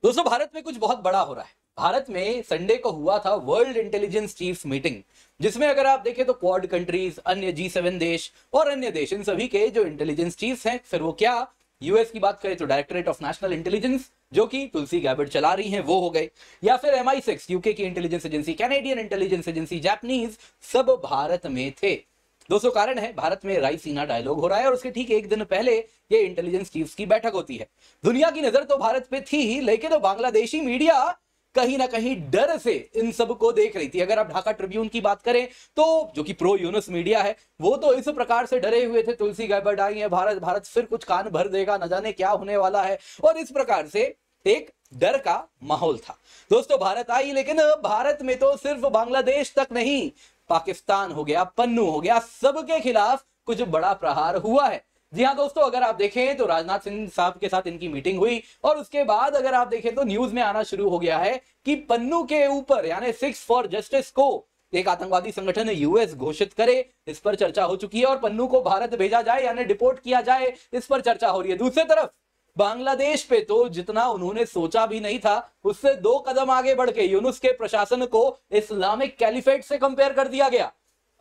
दोस्तों भारत में कुछ बहुत बड़ा हो रहा है। भारत में संडे को हुआ था वर्ल्ड इंटेलिजेंस चीफ मीटिंग, जिसमें अगर आप देखें तो क्वाड कंट्रीज, अन्य G7 देश और अन्य देश, इन सभी के जो इंटेलिजेंस चीफ्स हैं, फिर वो क्या यूएस की बात करें तो डायरेक्टरेट ऑफ नेशनल इंटेलिजेंस जो कि तुलसी गैबर्ड चला रही हैं वो हो गए, या फिर MI6 यूके की intelligence agency, Canadian intelligence agency, Japanese, सब भारत में थे। दोस्तों कारण है भारत में रायसीना डायलॉग हो रहा है और उसके ठीक एक दिन पहले ये इंटेलिजेंस चीफ्स की बैठक होती है। दुनिया की नजर तो भारत पे थी ही, लेकिन बांग्लादेशी मीडिया कहीं ना कहीं डर से इन सब को देख रही थी। अगर आप ढाका ट्रिब्यून की बात करें तो जो कि प्रो यूनुस मीडिया है, वो तो इस प्रकार से डरे हुए थे, तुलसी गैबर्ड आई है, भारत फिर कुछ कान भर देगा, न जाने क्या होने वाला है, और इस प्रकार से एक डर का माहौल था। दोस्तों भारत आई, लेकिन भारत में तो सिर्फ बांग्लादेश तक नहीं, पाकिस्तान हो गया, पन्नू हो गया, सबके खिलाफ कुछ बड़ा प्रहार हुआ है। जी हाँ दोस्तों, अगर आप देखें तो राजनाथ सिंह साहब के साथ इनकी मीटिंग हुई और उसके बाद अगर आप देखें तो न्यूज में आना शुरू हो गया है कि पन्नू के ऊपर यानी सिक्स फॉर जस्टिस को एक आतंकवादी संगठन यूएस घोषित करे, इस पर चर्चा हो चुकी है, और पन्नू को भारत भेजा जाए यानी डिपोर्ट किया जाए, इस पर चर्चा हो रही है। दूसरी तरफ बांग्लादेश पे तो जितना उन्होंने सोचा भी नहीं था, उससे 2 कदम आगे बढ़ के यूनुस के प्रशासन को इस्लामिक कैलिफेट से कंपेयर कर दिया गया।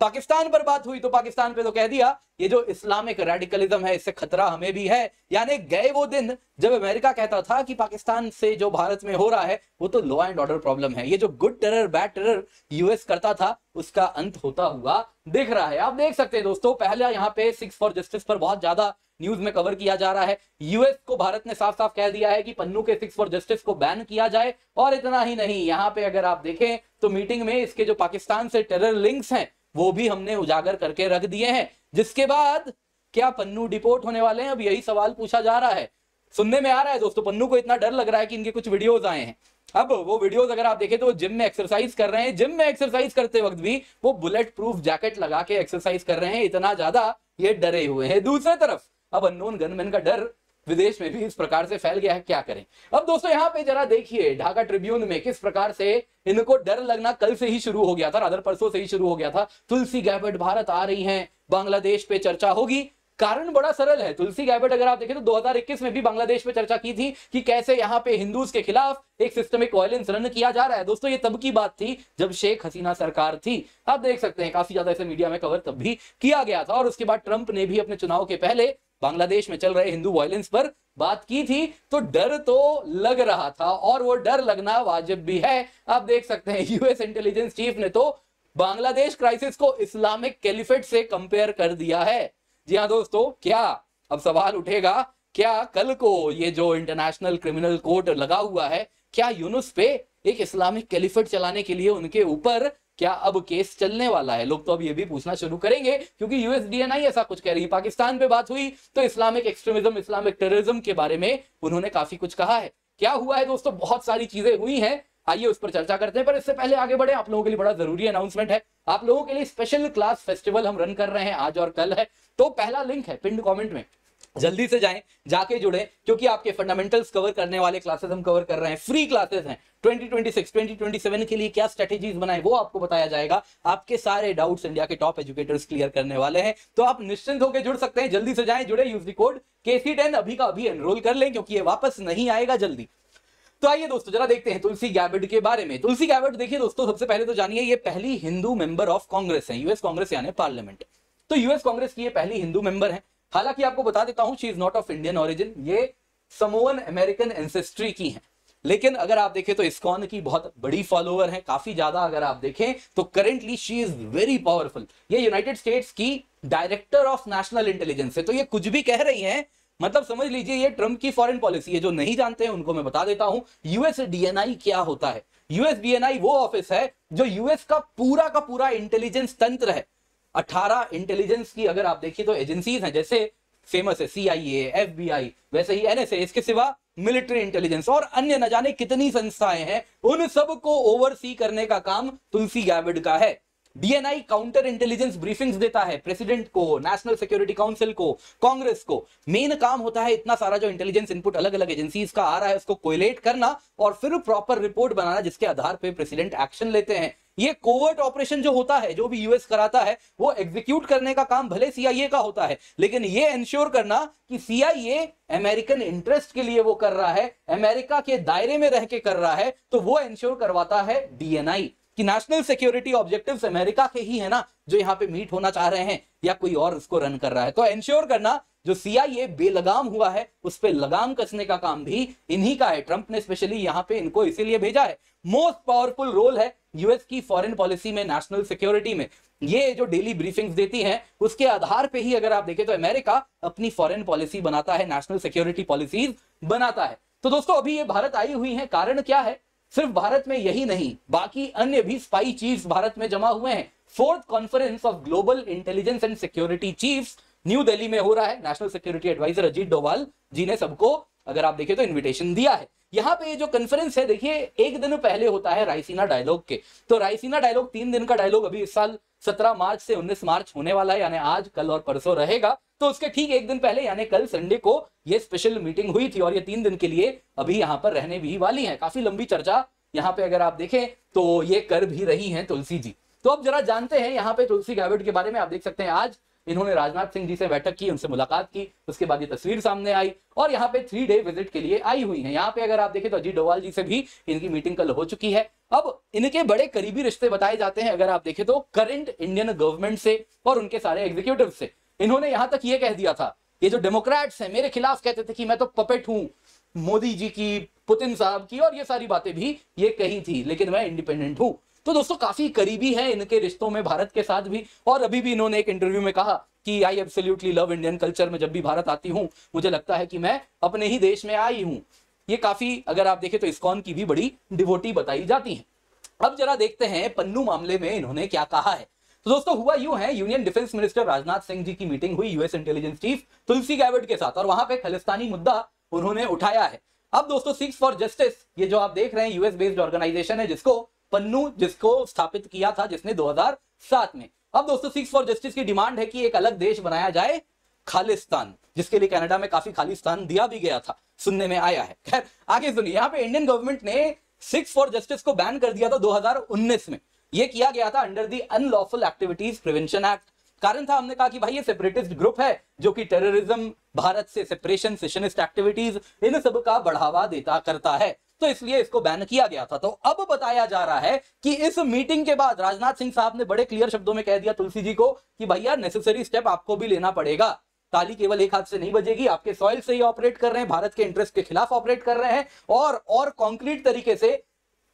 पाकिस्तान पर बात हुई तो पाकिस्तान पे तो कह दिया ये जो इस्लामिक रेडिकलिज्म है इससे खतरा हमें भी है। यानी गए वो दिन जब अमेरिका कहता था कि पाकिस्तान से जो भारत में हो रहा है वो तो लॉ एंड ऑर्डर प्रॉब्लम है, ये जो good terror bad terror US करता था उसका अंत होता हुआ दिख रहा है। आप देख सकते हैं दोस्तों, पहले यहाँ पे 6 फॉर जस्टिस पर बहुत ज्यादा न्यूज में कवर किया जा रहा है। यूएस को भारत ने साफ साफ कह दिया है कि पन्नू के 6 फॉर जस्टिस को बैन किया जाए, और इतना ही नहीं, यहाँ पे अगर आप देखें तो मीटिंग में इसके जो पाकिस्तान से टेरर लिंक्स हैं वो भी हमने उजागर करके रख दिए हैं। जिसके बाद क्या पन्नू डिपोर्ट होने वाले हैं? अब यही सवाल पूछा जा रहा है। सुनने में आ रहा है दोस्तों पन्नू को इतना डर लग रहा है कि इनके कुछ वीडियोस आए हैं। अब वो वीडियोस अगर आप देखें तो वो जिम में एक्सरसाइज कर रहे हैं, जिम में एक्सरसाइज करते वक्त भी वो बुलेट प्रूफ जैकेट लगा के एक्सरसाइज कर रहे हैं, इतना ज्यादा ये डरे हुए हैं। दूसरी तरफ अब अननोन गनमैन का डर विदेश में भी इस प्रकार से फैल गया है, क्या करें। अब दोस्तों यहाँ पे जरा देखिए ढाका ट्रिब्यून में किस प्रकार से इनको डर लगना कल से ही शुरू हो गया था, रादर परसों से ही शुरू हो गया था। तुलसी गैबर्ड भारत आ रही हैं, बांग्लादेश पे चर्चा होगी। कारण बड़ा सरल है, तुलसी गैबर्ड अगर आप देखें तो 2021 में भी बांग्लादेश पे चर्चा की थी कि कैसे यहाँ पे हिंदूज के खिलाफ एक सिस्टमिक वायलेंस रन किया जा रहा है। दोस्तों ये तब की बात थी जब शेख हसीना सरकार थी। आप देख सकते हैं काफी ज्यादा ऐसे मीडिया में कवर तब भी किया गया था, और उसके बाद ट्रंप ने भी अपने चुनाव के पहले बांग्लादेश में चल रहे हिंदू वायलेंस पर बात की थी। तो डर तो लग रहा था, और वो डर लगना वाजिब भी है। आप देख सकते हैं यूएस इंटेलिजेंस चीफ ने तो बांग्लादेश क्राइसिस को इस्लामिक कैलिफेट से कंपेयर कर दिया है। जी हाँ दोस्तों, क्या अब सवाल उठेगा, क्या कल को ये जो इंटरनेशनल क्रिमिनल कोर्ट लगा हुआ है, क्या यूनुस पे एक इस्लामिक कैलिफेट चलाने के लिए उनके ऊपर क्या अब केस चलने वाला है? लोग तो अब ये भी पूछना शुरू करेंगे, क्योंकि यूएसडीएनआई ऐसा कुछ कह रही है। पाकिस्तान पे बात हुई तो इस्लामिक एक्सट्रीमिज्म, इस्लामिक टेररिज्म के बारे में उन्होंने काफी कुछ कहा है। क्या हुआ है दोस्तों? बहुत सारी चीजें हुई हैं, आइए उस पर चर्चा करते हैं। पर इससे पहले आगे बढ़े, आप लोगों के लिए बड़ा जरूरी अनाउंसमेंट है। आप लोगों के लिए स्पेशल क्लास फेस्टिवल हम रन कर रहे हैं, आज और कल है। तो पहला लिंक है पिंड कमेंट में, जल्दी से जाएं, जाके जुड़े, क्योंकि आपके फंडामेंटल्स कवर करने वाले क्लासेस हम कवर कर रहे हैं, फ्री क्लासेस हैं। 2026 2027 के लिए क्या स्ट्रेटेजीज बनाए वो आपको बताया जाएगा। आपके सारे डाउट्स इंडिया के टॉप एजुकेटर्स क्लियर करने वाले हैं, तो आप निश्चिंत होकर जुड़ सकते हैं। जल्दी से जाएं, जुड़े, यूज द कोड KC10 अभी का अभी एनरोल कर लें, क्योंकि ये वापस नहीं आएगा जल्दी। तो आइए दोस्तों जरा देखते हैं तुलसी गैबर्ड के बारे में। तुलसी गैबर्ड देखिए दोस्तों, सबसे पहले तो जानिए ये पहली हिंदू मेंबर ऑफ कांग्रेस है, यूएस कांग्रेस यानी पार्लियामेंट। तो यूएस कांग्रेस की ये पहली हिंदू मेंबर है। हालांकि आपको बता देता हूं she is not of Indian origin, ये समोअन अमेरिकन एंसेस्ट्री की हैं। लेकिन अगर आप देखें तो इस्कॉन की बहुत बड़ी फॉलोअर है, काफी ज्यादा। अगर आप देखें तो currently she is very powerful. ये यूनाइटेड स्टेट्स की डायरेक्टर ऑफ नेशनल इंटेलिजेंस है। तो ये कुछ भी कह रही हैं, मतलब समझ लीजिए ये ट्रंप की फॉरेन पॉलिसी है। जो नहीं जानते हैं उनको मैं बता देता हूं यूएसडीएनआई क्या होता है। यूएसडीएनआई वो ऑफिस है जो यूएस का पूरा इंटेलिजेंस तंत्र है। 18 इंटेलिजेंस की अगर आप देखिए तो एजेंसीज हैं, जैसे फेमस है CIA, FBI, वैसे ही NSA, इसके सिवा मिलिट्री इंटेलिजेंस और अन्य न जाने कितनी संस्थाएं हैं, उन सब को ओवरसी करने का काम तुलसी गैबर्ड का है। डीएनआई काउंटर इंटेलिजेंस ब्रीफिंग्स देता है प्रेसिडेंट को, नेशनल सिक्योरिटी काउंसिल को, कांग्रेस को। मेन काम होता है इतना सारा जो इंटेलिजेंस इनपुट अलग अलग एजेंसीज का आ रहा है उसको कोलेट करना और फिर प्रॉपर रिपोर्ट बनाना, जिसके आधार पर प्रेसिडेंट एक्शन लेते हैं। ये कोवर्ट ऑपरेशन जो होता है, जो भी यूएस कराता है, वो एग्जीक्यूट करने का काम भले सीआईए का होता है, लेकिन ये इंश्योर करना कि सीआईए अमेरिकन इंटरेस्ट के लिए वो कर रहा है, अमेरिका के दायरे में रह के कर रहा है, तो वो इंश्योर करवाता है डीएनआई कि नेशनल सिक्योरिटी ऑब्जेक्टिव्स अमेरिका के ही है ना जो यहां पे मीट होना चाह रहे हैं, या कोई और उसको रन कर रहा है। तो इंश्योर करना जो सीआईए बेलगाम हुआ है उस पे लगाम कसने का काम भी इन्हीं का है। ट्रंप ने स्पेशली यहां पे इनको इसीलिए भेजा है। मोस्ट पावरफुल रोल है यूएस की फॉरेन पॉलिसी में, नेशनल सिक्योरिटी में। ये जो डेली ब्रीफिंग्स देती हैं उसके आधार पे ही अगर आप देखें तो अमेरिका अपनी फॉरेन पॉलिसी बनाता है, नेशनल सिक्योरिटी पॉलिसीज बनाता है। तो दोस्तों अभी ये भारत आई हुई है, कारण क्या है? सिर्फ भारत में यही नहीं, बाकी अन्य भी स्पाई चीफ्स भारत में जमा हुए हैं। Fourth conference of global intelligence and security chiefs new Delhi में हो रहा है। National security adviser Ajit Doval ji ने सबको अगर आप देखें तो इनविटेशन दिया है। यहां पे ये जो कॉन्फ्रेंस है, देखिए एक दिन पहले होता है रायसीना डायलॉग के। तो रायसीना डायलॉग 3 दिन का डायलॉग अभी इस साल 17 मार्च से 19 मार्च होने वाला है, यानी आज कल और परसों रहेगा। तो उसके ठीक एक दिन पहले यानी कल संडे को ये स्पेशल मीटिंग हुई थी और ये 3 दिन के लिए अभी यहां पर रहने भी वाली है। काफी लंबी चर्चा यहां पे अगर आप देखें तो ये कर भी रही हैं तुलसी जी। तो अब जरा जानते हैं यहां पे तुलसी गैबर्ट के बारे में। आप देख सकते हैं आज इन्होंने राजनाथ सिंह जी से बैठक की, उनसे मुलाकात की, उसके बाद ये तस्वीर सामने आई और यहाँ पे 3 डे विजिट के लिए आई हुई हैं। यहाँ पे अगर आप देखें तो अजीत डोभाल जी से भी इनकी मीटिंग कल हो चुकी है। अब इनके बड़े करीबी रिश्ते बताए जाते हैं अगर आप देखें तो करंट इंडियन गवर्नमेंट से और उनके सारे एग्जीक्यूटिव से। इन्होंने यहां तक ये कह दिया था, ये जो डेमोक्रेट्स हैं मेरे खिलाफ कहते थे कि मैं तो पपेट हूं मोदी जी की, पुतिन साहब की, और ये सारी बातें भी ये कही थी, लेकिन मैं इंडिपेंडेंट हूं। तो दोस्तों काफी करीबी है इनके रिश्तों में भारत के साथ भी। और अभी भी इन्होंने एक इंटरव्यू में कहा कि I absolutely love Indian culture. में जब भी भारत आती हूं मुझे लगता है कि मैं अपने ही देश में आई हूं। ये काफी अगर आप देखें तो इस्कॉन की भी बड़ी डिवोटी बताई जाती है। अब जरा देखते हैं पन्नू मामले में इन्होंने क्या कहा है। तो दोस्तों हुआ यूं है, union defence minister Rajnath Singh ji की मीटिंग हुई US intelligence chief Tulsi Gabbard के साथ और वहां पे खालिस्तानी मुद्दा उन्होंने उठाया है। अब दोस्तों सिक्स फॉर जस्टिस, ये जो आप देख रहे हैं यूएस बेस्ड ऑर्गेनाइजेशन है जिसको स्थापित किया था जिसने 2007 में। अब दोस्तों सिक्स फॉर जस्टिस की डिमांड है कि एक अलग देश बनाया जाए खालिस्तान, जिसके लिए कनाडा में काफी खालिस्तान दिया भी गया था, सुनने में आया है। खैर आगे सुनिए, यहाँ पे इंडियन गवर्नमेंट ने सिक्स फॉर जस्टिस को बैन कर दिया था 2019 में। यह किया गया था under the unlawful activities prevention act. कारण था, हमने कहा कि भाई ये सेपरेटिस्ट ग्रुप है जो कि टेररिज्म, भारत से सेपरेशन, सेशनिस्ट एक्टिविटीज, इन सब का बढ़ावा देता करता है, तो इसलिए इसको बैन किया गया था। तो अब बताया जा रहा है कि इस मीटिंग के बाद राजनाथ सिंह साहब ने बड़े क्लियर शब्दों में कह दिया तुलसी जी को कि भैया नेसेसरी स्टेप आपको भी लेना पड़ेगा। ताली केवल एक हाथ से नहीं बजेगी, आपके सॉइल से ही ऑपरेट कर रहे हैं, भारत के इंटरेस्ट के खिलाफ ऑपरेट कर रहे हैं और कॉन्क्रीट तरीके से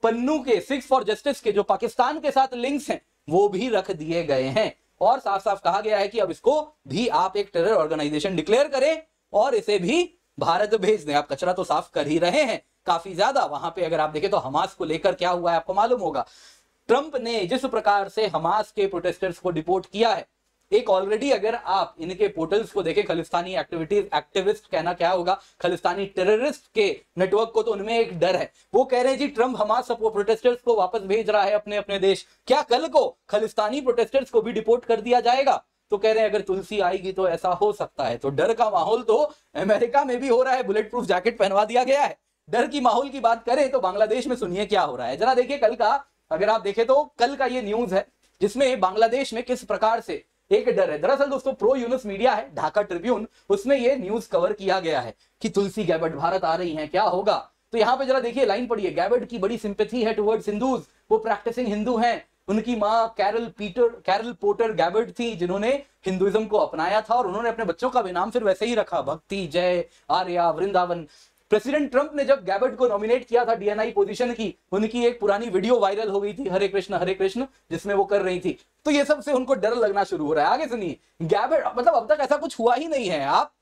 पन्नू के सिक्स फॉर जस्टिस के जो पाकिस्तान के साथ लिंक्स हैं वो भी रख दिए गए हैं और साफ साफ कहा गया है कि अब इसको भी आप एक टेरर ऑर्गेनाइजेशन डिक्लेयर करें और इसे भी भारत भेज दें। आप कचरा तो साफ कर ही रहे हैं काफी ज्यादा। वहां पे अगर आप देखें तो हमास को लेकर क्या हुआ है आपको मालूम होगा। ट्रंप ने जिस प्रकार से हमास के प्रोटेस्टर्स को डिपोर्ट किया है, एक ऑलरेडी अगर आप इनके पोर्टल्स को देखें, खालिस्तानी एक्टिविस्ट कहना क्या होगा, खालिस्तानी टेररिस्ट के नेटवर्क को, तो उनमें एक डर है। वो कह रहे हैं जी ट्रंप हमास प्रोटेस्टर्स को वापस भेज रहा है अपने अपने देश, क्या कल को खालिस्तानी प्रोटेस्टर्स को भी डिपोर्ट कर दिया जाएगा? तो कह रहे हैं अगर तुलसी आएगी तो ऐसा हो सकता है। तो डर का माहौल तो अमेरिका में भी हो रहा है, बुलेट प्रूफ जैकेट पहनवा दिया गया है। डर की माहौल की बात करें तो बांग्लादेश में सुनिए क्या हो रहा है। जरा देखिए कल का, अगर आप देखें तो कल का ये न्यूज है जिसमें बांग्लादेश में किस प्रकार से एक डर है। दरअसल दोस्तों प्रो यूनुस मीडिया है, ढाका ट्रिब्यून, उसमें ये न्यूज कवर किया गया है कि तुलसी गैबर्ट भारत आ रही हैं, क्या होगा। तो यहां पे जरा देखिए लाइन पढ़िए, गैबर्ट की बड़ी सिंपैथी है टुवर्ड्स हिंदूज, वो प्रैक्टिसिंग हिंदू हैं। उनकी मां कैरल पोर्टर गैबर्ट थी जिन्होंने हिंदुइज्म को अपनाया था और उन्होंने अपने बच्चों का भी नाम फिर वैसे ही रखा, भक्ति, जय, आर्या, वृंदावन। प्रेसिडेंट ट्रंप ने जब गैबर्ट को नॉमिनेट किया था डीएनआई पोजीशन की, उनकी एक पुरानी वीडियो वायरल हो गई थी, हरे कृष्ण जिसमें वो कर रही थी। तो ये सब से उनको डर लगना शुरू हो रहा है। आगे सुनिए, गैबर्ट मतलब अब तक ऐसा कुछ हुआ ही नहीं है। आप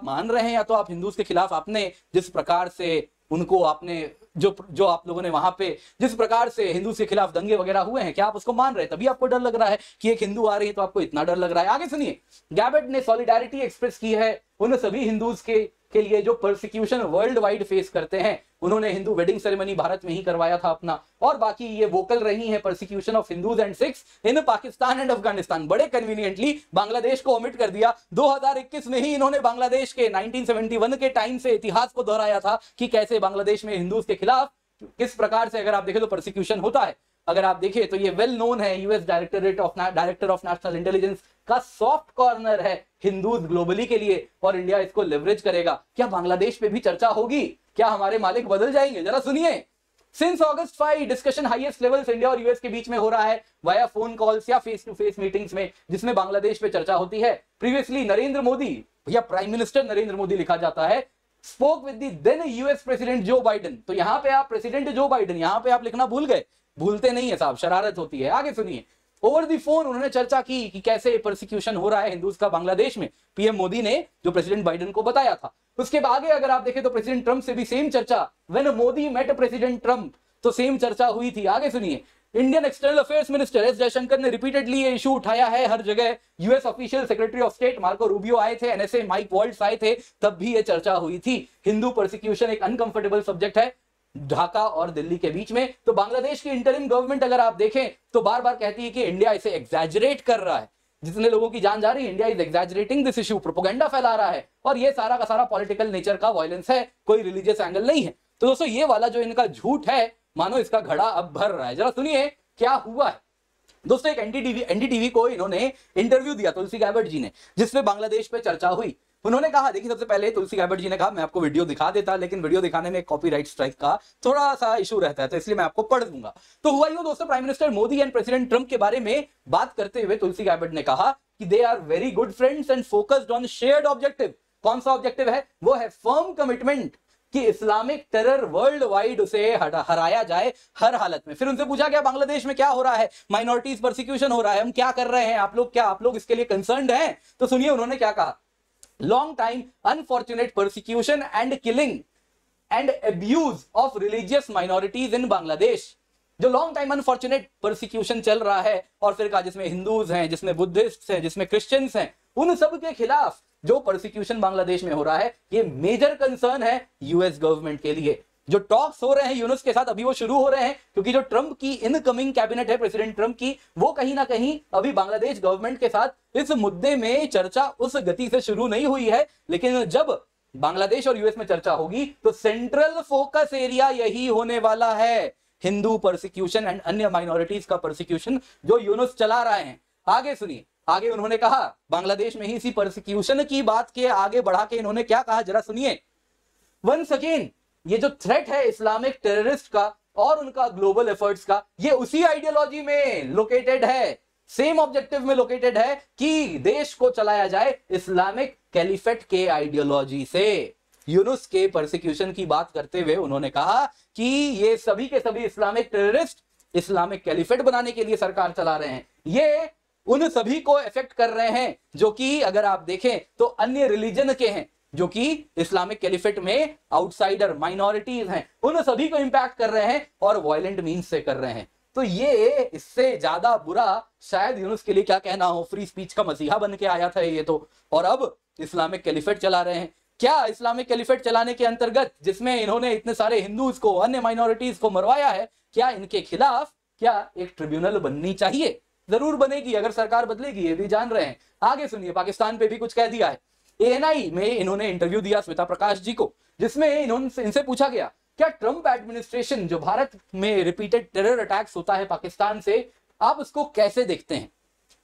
मान रहे हैं या तो आप हिंदूज के खिलाफ आपने जिस प्रकार से उनको आपने जो आप लोगों ने वहां पे जिस प्रकार से हिंदू के खिलाफ दंगे वगैरह हुए हैं, क्या आप उसको मान रहे हैं? तभी आपको डर लग रहा है कि एक हिंदू आ रही है तो आपको इतना डर लग रहा है। आगे सुनिए, गैबर्ट ने सॉलिडारिटी एक्सप्रेस की है उन सभी हिंदूज के लिए जो परसिक्यूशन वर्ल्ड वाइड फेस करते हैं। उन्होंने हिंदू वेडिंग सेरेमनी भारत में ही करवाया था अपना, और बाकी ये वोकल रही हैं persecution of Hindus and Sikhs in Pakistan and Afghanistan. बड़े कन्वीनियंटली बांग्लादेश को ओमिट कर दिया। 2021 में ही इन्होंने बांग्लादेश के 1971 के टाइम से इतिहास को दोहराया था कि कैसे बांग्लादेश में हिंदूज के खिलाफ किस प्रकार से अगर आप देखें तो परसिक्यूशन होता है। अगर आप देखें तो ये वेल नोन है, US director of national intelligence का सॉफ्ट कॉर्नर है हिंदूज ग्लोबली के लिए, और इंडिया इसको लेवरेज करेगा। क्या बांग्लादेश पे भी चर्चा होगी? क्या हमारे मालिक बदल जाएंगे? जरा सुनिए। Since August 5 discussion highest levels India और यूएस के बीच में हो रहा है वाया फोन कॉल्स या फेस टू फेस मीटिंग्स में, जिसमें बांग्लादेश पे चर्चा होती है। प्रीवियसली नरेंद्र मोदी या प्राइम मिनिस्टर नरेंद्र मोदी लिखा जाता है, spoke with the then US president Joe Biden. तो यहां पे आप प्रेसिडेंट जो बाइडेन, यहां पे आप लिखना भूल गए। भूलते नहीं है साहब, शरारत होती है। आगे सुनिए। ओवर दी फोन उन्होंने चर्चा की कि कैसे परसिक्यूशन हो रहा है हिंदूज का बांग्लादेश में, पीएम मोदी ने जो प्रेसिडेंट बाइडेन को बताया था। उसके आगे अगर आप देखें तो प्रेसिडेंट ट्रंप से भी सेम चर्चा, when Modi met president Trump, तो सेम चर्चा हुई थी। आगे सुनिए। Indian external affairs minister S Jaishankar ने रिपीटेडली ये इशू उठाया है हर जगह। US official secretary of state Marco Rubio आए थे, एनएसए माइक वॉल्ट्स आए थे, तब भी ये चर्चा हुई थी। हिंदू परसिक्यूशन एक अनकंफर्टेबल सब्जेक्ट है ढाका और दिल्ली के बीच में। तो बांग्लादेश की इंटरिम गवर्नमेंट अगर आप देखें तो बार बार कहती है कि इंडिया इसे एग्जैजरेट कर रहा है, जितने लोगों की जान जा रही है, India is exaggerating this issue, propaganda फैला रहा है, और ये सारा का सारा पॉलिटिकल नेचर का वायलेंस है, कोई रिलीजियस एंगल नहीं है। तो दोस्तों ये वाला जो इनका झूठ है, मानो इसका घड़ा अब भर रहा है। जरा सुनिए क्या हुआ है। दोस्तों एक एनडीटीवी को इन्होंने इंटरव्यू दिया, तुलसी गैबर्ट जी ने, जिसमें बांग्लादेश पे चर्चा हुई। उन्होंने कहा, देखिए सबसे पहले तुलसी गैबर्ट जी ने कहा मैं आपको वीडियो दिखा देता, लेकिन वीडियो दिखाने में कॉपीराइट स्ट्राइक का थोड़ा सा इशू रहता है, तो इसलिए मैं आपको पढ़ दूंगा। तो हुआ यूं दोस्तों, prime minister Modi and president Trump के बारे में बात करते हुए तुलसी गैबर्ट ने कहा कि they are very good friends and focused on shared objective. कौन सा ऑब्जेक्टिव है? वो है फर्म कमिटमेंट कि इस्लामिक टेरर वर्ल्ड वाइड उसे हराया जाए हर हालत में। फिर उनसे पूछा गया बांग्लादेश में क्या हो रहा है, माइनॉरिटीज परसिक्यूशन हो रहा है, हम क्या कर रहे हैं, आप लोग इसके लिए कंसर्न्ड हैं? तो सुनिए उन्होंने क्या कहा। Long time unfortunate persecution and killing and abuse of religious minorities इन बांग्लादेश। जो लॉन्ग टाइम अनफॉर्चुनेट परसिक्यूशन चल रहा है, और फिर कहा जिसमें हिंदूज हैं, जिसमें बुद्धिस्ट हैं, जिसमें क्रिश्चियंस हैं, उन सब के खिलाफ जो परसिक्यूशन बांग्लादेश में हो रहा है, ये मेजर कंसर्न है यूएस गवर्नमेंट के लिए। जो टॉक्स हो रहे हैं यूनुस के साथ, अभी वो शुरू हो रहे हैं, क्योंकि जो ट्रंप की इनकमिंग कैबिनेट है प्रेसिडेंट ट्रंप की, वो कहीं ना कहीं अभी बांग्लादेश गवर्नमेंट के साथ इस मुद्दे में चर्चा उस गति से शुरू नहीं हुई है। लेकिन जब बांग्लादेश और यूएस में चर्चा होगी तो सेंट्रल फोकस एरिया यही होने वाला है, हिंदू परसिक्यूशन एंड अन्य माइनॉरिटीज का परसिक्यूशन जो यूनुस चला रहे हैं। आगे सुनिए। आगे उन्होंने कहा, बांग्लादेश में ही इसी परसिक्यूशन की बात के आगे बढ़ा के इन्होंने क्या कहा, जरा सुनिए। वंस अगेन, ये जो थ्रेट है इस्लामिक टेररिस्ट का और उनका ग्लोबल एफर्ट्स का, ये उसी आइडियोलॉजी में लोकेटेड है, सेम ऑब्जेक्टिव में लोकेटेड है कि देश को चलाया जाए इस्लामिक कैलिफेट के आइडियोलॉजी से। यूनुस के परसिक्यूशन की बात करते हुए उन्होंने कहा कि ये सभी के सभी इस्लामिक टेररिस्ट इस्लामिक कैलिफेट बनाने के लिए सरकार चला रहे हैं। ये उन सभी को इफेक्ट कर रहे हैं जो कि अगर आप देखें तो अन्य रिलीजन के हैं, जो कि इस्लामिक कैलिफेट में आउटसाइडर माइनॉरिटीज हैं, उन सभी को इंपैक्ट कर रहे हैं और वायलेंट मीन्स से कर रहे हैं। तो ये इससे ज्यादा बुरा शायद यूनुस के लिए क्या कहना हो, फ्री स्पीच का मसीहा बन के आया था ये तो, और अब इस्लामिक कैलिफेट चला रहे हैं। क्या इस्लामिक कैलिफेट चलाने के अंतर्गत, जिसमें इन्होंने इतने सारे हिंदूज को, अन्य माइनॉरिटीज को मरवाया है, क्या इनके खिलाफ क्या एक ट्रिब्यूनल बननी चाहिए? जरूर बनेगी अगर सरकार बदलेगी, ये भी जान रहे हैं। आगे सुनिए, पाकिस्तान पे भी कुछ कह दिया है। एएनआई में इन्होंने इंटरव्यू दिया श्वेता प्रकाश जी को, जिसमें इनसे पूछा गया क्या ट्रंप एडमिनिस्ट्रेशन जो भारत में रिपीटेड टेरर अटैक्स होता है पाकिस्तान से, आप उसको कैसे देखते हैं?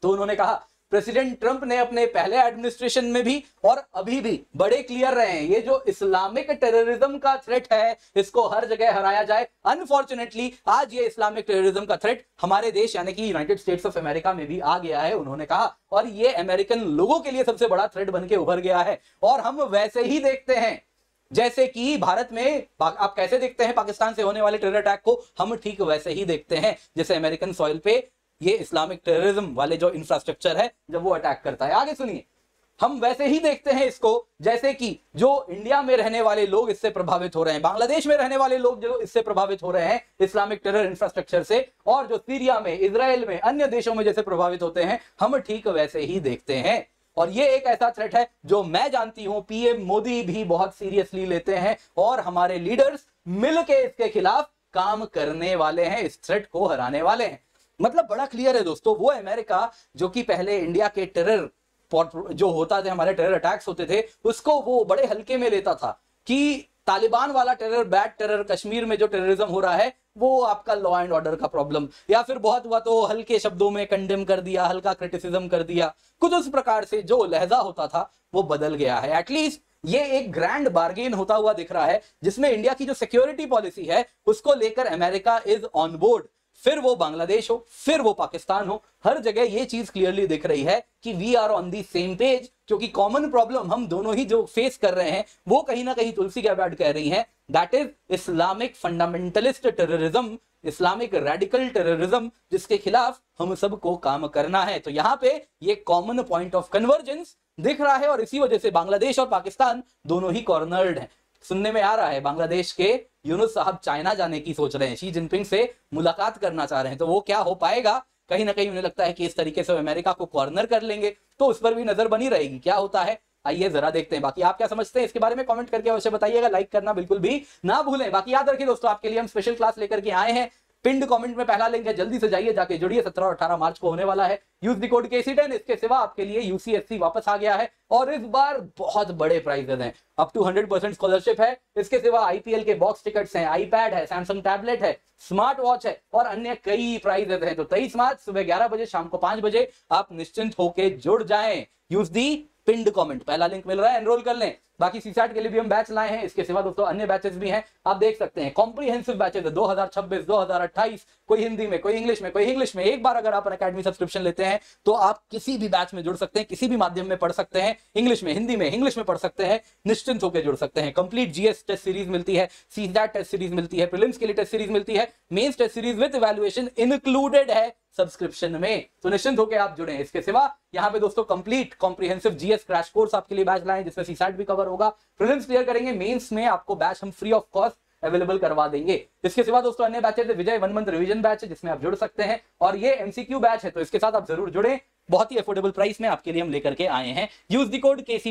तो उन्होंने कहा प्रेसिडेंट ट्रंप ने अपने पहले एडमिनिस्ट्रेशन में भी और अभी भी बड़े क्लियर रहे हैं, ये जो इस्लामिक टेररिज्म का थ्रेट है इसको हर जगह हराया जाए। अनफॉर्चुनेटली आज ये इस्लामिक टेररिज्म का थ्रेट हमारे देश यानी कि यूनाइटेड स्टेट्स ऑफ अमेरिका में भी आ गया है, उन्होंने कहा, और ये अमेरिकन लोगों के लिए सबसे बड़ा थ्रेट बन के उभर गया है। और हम वैसे ही देखते हैं जैसे कि भारत में आप कैसे देखते हैं पाकिस्तान से होने वाले टेरर अटैक को, हम ठीक वैसे ही देखते हैं जैसे अमेरिकन सॉइल पे ये इस्लामिक टेररिज्म वाले जो इंफ्रास्ट्रक्चर है जब वो अटैक करता है। आगे सुनिए, हम वैसे ही देखते हैं इसको जैसे कि जो इंडिया में रहने वाले लोग इससे प्रभावित हो रहे हैं, बांग्लादेश में रहने वाले लोग जो इससे प्रभावित हो रहे हैं इस्लामिक टेरर इंफ्रास्ट्रक्चर से, और जो सीरिया में, इजराइल में, अन्य देशों में जैसे प्रभावित होते हैं, हम ठीक वैसे ही देखते हैं। और ये एक ऐसा थ्रेट है जो मैं जानती हूं पीएम मोदी भी बहुत सीरियसली लेते हैं, और हमारे लीडर्स मिलके इसके खिलाफ काम करने वाले हैं, इस थ्रेट को हराने वाले हैं। मतलब बड़ा क्लियर है दोस्तों, वो अमेरिका जो कि पहले इंडिया के टेरर जो होता थे, हमारे टेरर अटैक्स होते थे, उसको वो बड़े हल्के में लेता था कि तालिबान वाला टेरर, बैड टेरर, कश्मीर में जो टेररिज्म हो रहा है वो आपका लॉ एंड ऑर्डर का प्रॉब्लम, या फिर बहुत हुआ तो हल्के शब्दों में कंडेम कर दिया, हल्का क्रिटिसिज्म कर दिया, कुछ उस प्रकार से जो लहजा होता था वो बदल गया है। एटलीस्ट ये एक ग्रैंड बार्गेन होता हुआ दिख रहा है जिसमें इंडिया की जो सिक्योरिटी पॉलिसी है उसको लेकर अमेरिका इज ऑन बोर्ड। फिर वो बांग्लादेश हो, फिर वो पाकिस्तान हो, हर जगह ये चीज क्लियरली दिख रही है कि we are on the same page, क्योंकि कॉमन प्रॉब्लम हम दोनों ही जो फेस कर रहे हैं वो कहीं ना कहीं तुलसी गैबार्ड कह रही है, that is Islamic fundamentalist terrorism, Islamic radical terrorism, जिसके खिलाफ हम सबको काम करना है। तो यहां पे ये कॉमन पॉइंट ऑफ कन्वर्जेंस दिख रहा है और इसी वजह से बांग्लादेश और पाकिस्तान दोनों ही कॉर्नर्ड हैं। सुनने में आ रहा है बांग्लादेश के यूनुस साहब चाइना जाने की सोच रहे हैं, शी जिनपिंग से मुलाकात करना चाह रहे हैं, तो वो क्या हो पाएगा? कहीं ना कहीं उन्हें लगता है कि इस तरीके से अमेरिका को कॉर्नर कर लेंगे, तो उस पर भी नजर बनी रहेगी। क्या होता है आइए जरा देखते हैं। बाकी आप क्या समझते हैं इसके बारे में कमेंट करके अवश्य बताइएगा, लाइक करना बिल्कुल भी ना भूलें। बाकी याद रखिए दोस्तों, आपके लिए हम स्पेशल क्लास लेकर के आए हैं, पिंड कमेंट में पहला लिंक है, जल्दी से जाइए, जाके जुड़िए। 17 और 18 मार्च को होने वाला है। Use the code KC10। इसके सिवा आपके लिए यूसीएससी वापस आ गया है और इस बार बहुत बड़े प्राइजेस हैं, अप टू 100% स्कॉलरशिप है। इसके सिवा आईपीएल के बॉक्स टिकट्स हैं, आईपैड है, सैमसंग टैबलेट है, स्मार्ट वॉच है और अन्य कई प्राइजेस हैं। तो 23 मार्च सुबह 11 बजे, शाम को 5 बजे आप निश्चिंत होकर जुड़ जाएं। यूज दी पिंड कमेंट, पहला लिंक मिल रहा है, एनरोल कर लें। बाकी सीसैट के लिए भी हम बैच लाए हैं। इसके सिवा दोस्तों अन्य बैचेस भी हैं, आप देख सकते हैं। कॉम्प्रिहेंसिव बैचेस है 2026, 2028, कोई हिंदी में, कोई इंग्लिश में, कोई इंग्लिश में। एक बार अगर आप अकेडमी सब्सक्रिप्शन लेते हैं तो आप किसी भी बैच में जुड़ सकते हैं, किसी भी माध्यम में पढ़ सकते हैं, इंग्लिश में, हिंदी में, इंग्लिश में पढ़ सकते हैं, निश्चिंत होकर जुड़ सकते हैं। कंप्लीट जीएस टेस्ट सीरीज मिलती है, सीसैट टेस्ट सीरीज मिलती है, प्रीलिम्स के लिए टेस्ट सीरीज मिलती है, mains test series with evaluation included है सब्सक्रिप्शन में, तो निश्चिंत होकर आप जुड़े। इसके सिवा यहाँ पे दोस्तों complete comprehensive GS crash course आपके लिए बैच लाए, जिसमें सीसैट भी कवर होगा, प्रीलिम्स क्लियर करेंगे, मेंस में आपको बैच हम फ्री ऑफ कॉस्ट अवेलेबल करवा देंगे। इसके सिवा दोस्तों अन्य बैचेस है, विजय 1 मंथ रिवीजन बैच है जिसमें आप जुड़ सकते हैं, और ये एमसीक्यू बैच है, तो इसके साथ आप जरूर जुड़े। बहुत ही अफोर्डेबल प्राइस में आपके लिए हम लेकर के आए हैं। Use the code KC